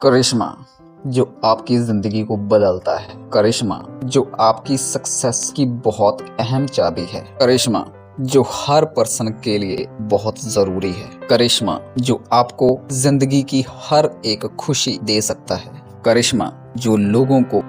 करिश्मा जो आपकी जिंदगी को बदलता है। करिश्मा जो आपकी सक्सेस की बहुत अहम चाबी है। करिश्मा जो हर पर्सन के लिए बहुत जरूरी है। करिश्मा जो आपको जिंदगी की हर एक खुशी दे सकता है। करिश्मा जो लोगों को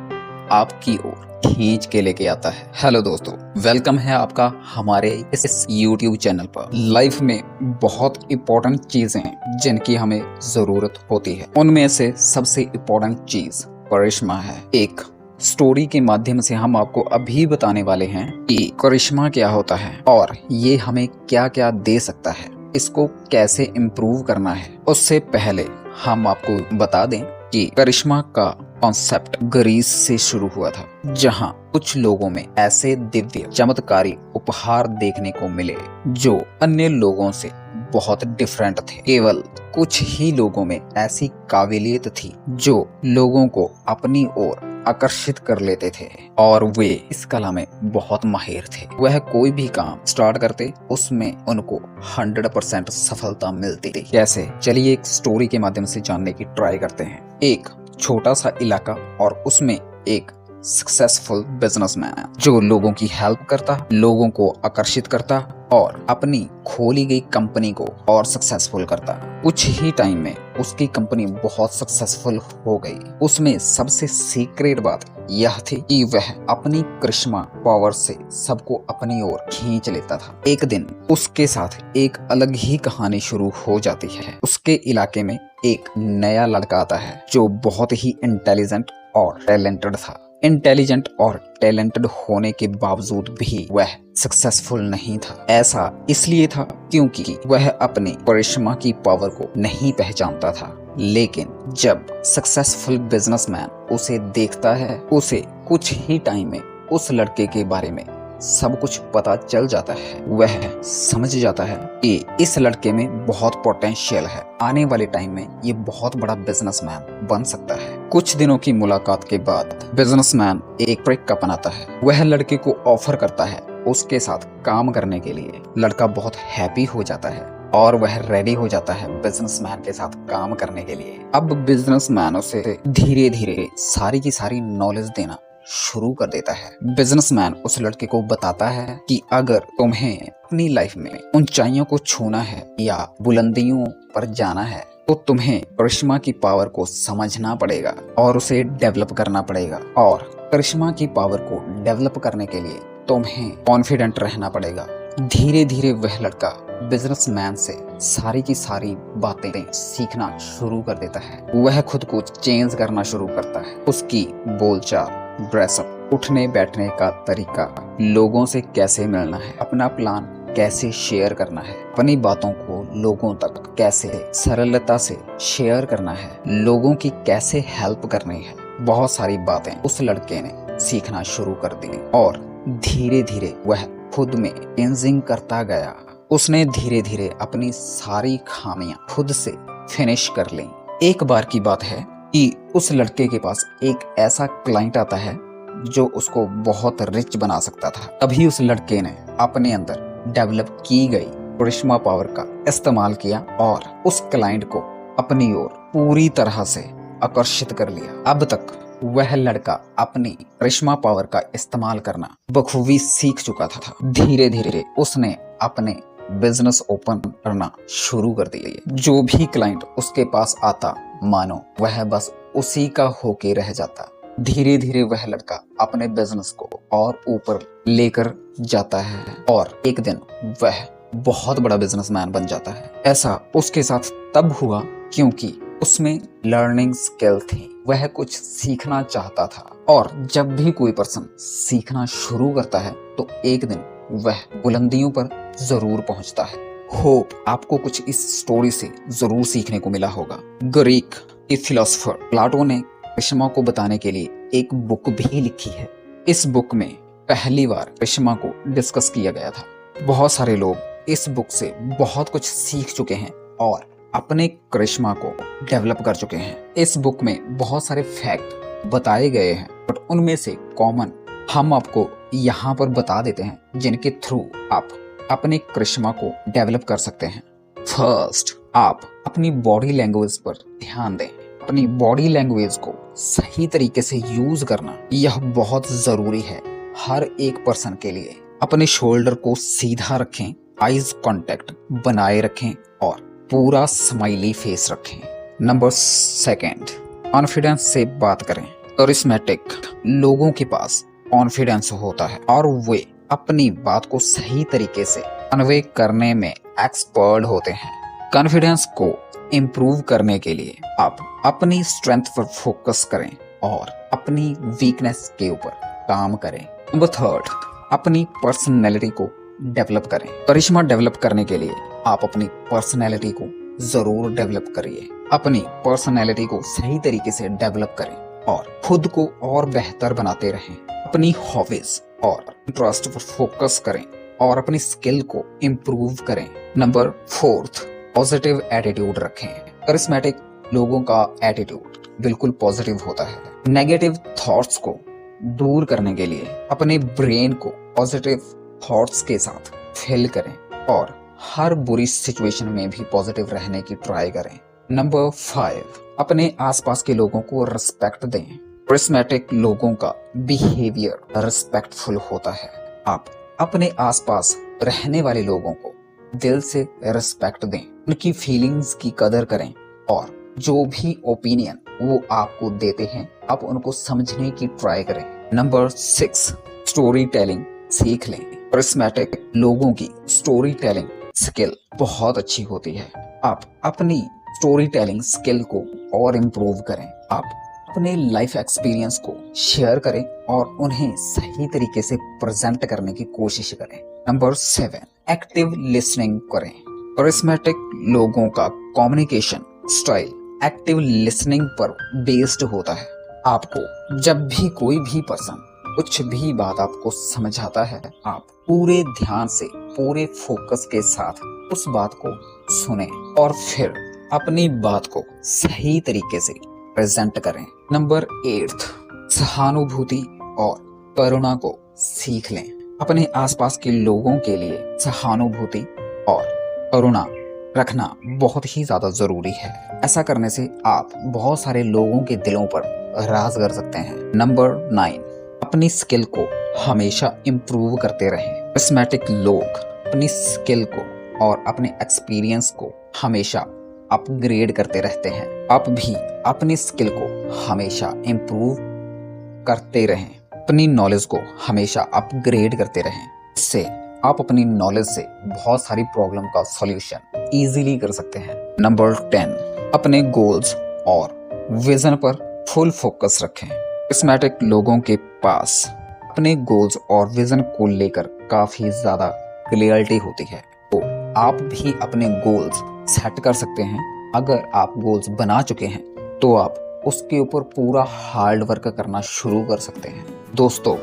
आपकी ओर खींच के लेके आता है। हेलो दोस्तों, वेलकम है आपका हमारे इस YouTube चैनल पर। लाइफ में बहुत इंपॉर्टेंट चीजें जिनकी हमें जरूरत होती है, उनमें से सबसे इंपॉर्टेंट चीज करिश्मा है। एक स्टोरी के माध्यम से हम आपको अभी बताने वाले हैं कि करिश्मा क्या होता है और ये हमें क्या क्या दे सकता है, इसको कैसे इम्प्रूव करना है। उससे पहले हम आपको बता दें कि करिश्मा का कॉन्सेप्ट ग्रीस से शुरू हुआ था, जहां कुछ लोगों में ऐसे दिव्य चमत्कारी उपहार देखने को मिले जो अन्य लोगों से बहुत डिफरेंट थे। केवल कुछ ही लोगों में ऐसी काबिलियत थी जो लोगों को अपनी ओर आकर्षित कर लेते थे और वे इस कला में बहुत माहिर थे। वह कोई भी काम स्टार्ट करते उसमें उनको 100% सफलता मिलती थी। कैसे, चलिए एक स्टोरी के माध्यम से जानने की ट्राई करते हैं। एक छोटा सा इलाका और उसमें एक सक्सेसफुल बिजनेसमैन जो लोगों की हेल्प करता, लोगों को आकर्षित करता और अपनी खोली गई कंपनी को और सक्सेसफुल करता। कुछ ही टाइम में उसकी कंपनी बहुत सक्सेसफुल हो गई। उसमें सबसे सीक्रेट बात यह थी कि वह अपनी करिश्मा पावर से सबको अपनी ओर खींच लेता था। एक दिन उसके साथ एक अलग ही कहानी शुरू हो जाती है। उसके इलाके में एक नया लड़का आता है जो बहुत ही इंटेलिजेंट और टैलेंटेड था। इंटेलिजेंट और टैलेंटेड होने के बावजूद भी वह सक्सेसफुल नहीं था। ऐसा इसलिए था क्योंकि वह अपनी करिश्मा की पावर को नहीं पहचानता था। लेकिन जब सक्सेसफुल बिजनेसमैन उसे देखता है, उसे कुछ ही टाइम में उस लड़के के बारे में सब कुछ पता चल जाता है। वह समझ जाता है कि इस लड़के में बहुत पोटेंशियल है, आने वाले टाइम में ये बहुत बड़ा बिजनेसमैन बन सकता है। कुछ दिनों की मुलाकात के बाद बिजनेसमैन एक ब्रेकअप बनाता है। वह लड़के को ऑफर करता है उसके साथ काम करने के लिए। लड़का बहुत हैप्पी हो जाता है और वह रेडी हो जाता है बिजनेसमैन के साथ काम करने के लिए। अब बिजनेसमैन उसे धीरे धीरे सारी की सारी नॉलेज देना शुरू कर देता है। बिजनेसमैन उस लड़के को बताता है कि अगर तुम्हें अपनी लाइफ में ऊंचाइयों को छूना है या बुलंदियों पर जाना है तो तुम्हें करिश्मा की पावर को समझना पड़ेगा और उसे डेवलप करना पड़ेगा। और करिश्मा की पावर को डेवलप करने के लिए तुम्हें कॉन्फिडेंट रहना पड़ेगा। धीरे धीरे वह लड़का बिजनेसमैन से सारी की सारी बातें सीखना शुरू कर देता है। वह खुद को चेंज करना शुरू करता है। उसकी बोलचाल, ड्रेसअप, उठने बैठने का तरीका, लोगों से कैसे मिलना है, अपना प्लान कैसे शेयर करना है, अपनी बातों को लोगों तक कैसे सरलता से शेयर करना है, लोगों की कैसे हेल्प करनी है, बहुत सारी बातें उस लड़के ने सीखना शुरू कर दी और धीरे धीरे वह खुद में चेंजिंग करता गया। उसने धीरे धीरे अपनी सारी खामियां खुद से फिनिश कर ली। एक बार की बात है कि उस लड़के के पास एक ऐसा क्लाइंट आता है जो उसको बहुत रिच बना सकता था। तभी उस लड़के ने अपने अंदर डेवलप की गई करिश्मा पावर का इस्तेमाल किया और उस क्लाइंट को अपनी ओर पूरी तरह से आकर्षित कर लिया। अब तक वह लड़का अपनी करिश्मा पावर का इस्तेमाल करना बखूबी सीख चुका था। धीरे धीरे उसने अपने बिजनेस ओपन करना शुरू कर दिया। जो भी क्लाइंट उसके पास आता मानो वह बस उसी का होके रह जाता। धीरे धीरे वह लड़का अपने बिजनेस को और ऊपर लेकर जाता है और एक दिन वह बहुत बड़ा बिजनेसमैन बन जाता है। ऐसा उसके साथ तब हुआ क्योंकि उसमें लर्निंग स्किल थी। वह कुछ सीखना चाहता था और जब भी कोई पर्सन सीखना शुरू करता है तो एक दिन वह बुलंदियों पर जरूर पहुंचता है। होप आपको कुछ इस स्टोरी से जरूर सीखने को मिला होगा। ग्रीक के फिलोसोफर प्लाटो ने करिश्मा को बताने के लिए एक बुक भी लिखी है। इस बुक में पहली बार करिश्मा को डिस्कस किया गया था। बहुत सारे लोग इस बुक से बहुत कुछ सीख चुके हैं और अपने करिश्मा को डेवलप कर चुके हैं। इस बुक में बहुत सारे फैक्ट बताए गए हैं, बट उनमें से कॉमन हम आपको यहाँ पर बता देते हैं जिनके थ्रू आप अपने करिश्मा को डेवलप कर सकते हैं। फर्स्ट, आप अपनी बॉडी लैंग्वेज पर ध्यान दें। अपनी बॉडी लैंग्वेज को सही तरीके से यूज करना यह बहुत जरूरी है हर एक पर्सन के लिए। अपने शोल्डर को सीधा रखें, आईज कांटेक्ट बनाए रखें और पूरा स्माइली फेस रखें। नंबर 2, कॉन्फिडेंस से बात करें। करिश्मेटिक लोगों के पास कॉन्फिडेंस होता है और वे अपनी बात को सही तरीके से कन्वे करने में एक्सपर्ट होते हैं। कॉन्फिडेंस को इम्प्रूव करने के लिए आप अपनी स्ट्रेंथ पर फोकस करें और अपनी वीकनेस के ऊपर काम करें। नंबर 3, अपनी पर्सनैलिटी को डेवलप करें। करिश्मा डेवलप करने के लिए आप अपनी पर्सनैलिटी को जरूर डेवलप करिए। अपनी पर्सनैलिटी को सही तरीके से डेवलप करें और खुद को और बेहतर बनाते रहें। अपनी हॉबीज और इंटरेस्ट पर फोकस करें और अपनी स्किल को इम्प्रूव करें। नंबर 4, पॉजिटिव एटीट्यूड रखें। करिश्मेटिक लोगों का एटीट्यूड बिल्कुल पॉजिटिव होता है। नेगेटिव थॉट्स को दूर करने के लिए अपने ब्रेन को पॉजिटिव थॉट्स के साथ फिल करें और हर बुरी सिचुएशन में भी पॉजिटिव रहने की ट्राई करें। नंबर 5, अपने आसपास के लोगों को रिस्पेक्ट दें। करिश्मेटिक लोगों का बिहेवियर रिस्पेक्टफुल होता है। आप अपने आसपास रहने वाले लोगों को दिल से रिस्पेक्ट दें, उनकी फीलिंग्स की कदर करें और जो भी ओपिनियन वो आपको देते हैं आप उनको समझने की ट्राई करें। नंबर 6, स्टोरी टेलिंग सीख लें। करिश्मेटिक लोगों की स्टोरी टेलिंग स्किल बहुत अच्छी होती है। आप अपनी स्टोरी टेलिंग स्किल को और इम्प्रूव करें। आप अपने लाइफ एक्सपीरियंस को शेयर करें और उन्हें सही तरीके से प्रेजेंट करने की कोशिश करें। नंबर 7, एक्टिव लिसनिंग करें। करिश्मेटिक लोगों का कम्युनिकेशन स्टाइल एक्टिव लिसनिंग पर बेस्ड होता है। आपको जब भी कोई भी पर्सन कुछ भी बात आपको समझाता है आप पूरे ध्यान से पूरे फोकस के साथ उस बात को सुने और फिर अपनी बात को सही तरीके से प्रेजेंट करें। नंबर 8, सहानुभूति और करुणा को सीख लें। अपने आसपास के लोगों के लिए सहानुभूति और करुणा रखना बहुत ही ज्यादा जरूरी है। ऐसा करने से आप बहुत सारे लोगों के दिलों पर राज कर सकते हैं। नंबर 9, अपनी स्किल को हमेशा इम्प्रूव करते रहें। करिश्मेटिक लोग अपनी स्किल को और अपने एक्सपीरियंस को हमेशा अपग्रेड करते रहते हैं। आप भी अपनी स्किल को हमेशा इम्प्रूव करते रहें, अपनी नॉलेज को हमेशा अपग्रेड करते रहें। इससे आप अपनी नॉलेज से बहुत सारी प्रॉब्लम का सॉल्यूशन इजीली कर सकते हैं। नंबर 10, अपने गोल्स और विजन पर फुल फोकस रखें। करिश्मेटिक लोगों के पास अपने गोल्स और विजन को लेकर काफी ज्यादा क्लियरिटी होती है, तो आप भी अपने गोल्स सेट कर सकते हैं। अगर आप गोल्स बना चुके हैं तो आप उसके ऊपर पूरा हार्ड वर्क करना शुरू कर सकते हैं। दोस्तों,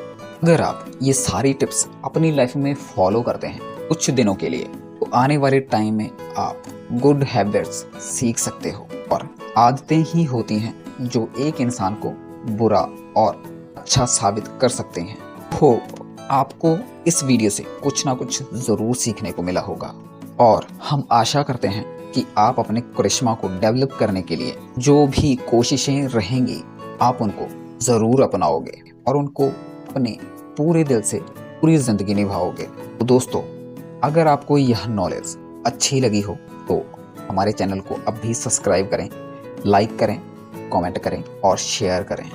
अगर आप ये सारी टिप्स अपनी लाइफ में फॉलो करते हैं कुछ दिनों के लिए तो आने वाले टाइम में आप गुड हैबिट्स सीख सकते हो और आदतें ही होती हैं जो एक इंसान को बुरा और अच्छा साबित कर सकते हैं। होप आपको इस वीडियो से कुछ ना कुछ जरूर सीखने को मिला होगा और हम आशा करते हैं कि आप अपने करिश्मा को डेवलप करने के लिए जो भी कोशिशें रहेंगी आप उनको जरूर अपनाओगे और उनको अपने पूरे दिल से पूरी जिंदगी निभाओगे। तो दोस्तों, अगर आपको यह नॉलेज अच्छी लगी हो तो हमारे चैनल को अब भी सब्सक्राइब करें, लाइक करें, कमेंट करें और शेयर करें।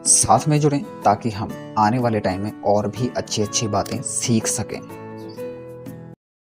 साथ में जुड़ें ताकि हम आने वाले टाइम में और भी अच्छी अच्छी बातें सीख सकें।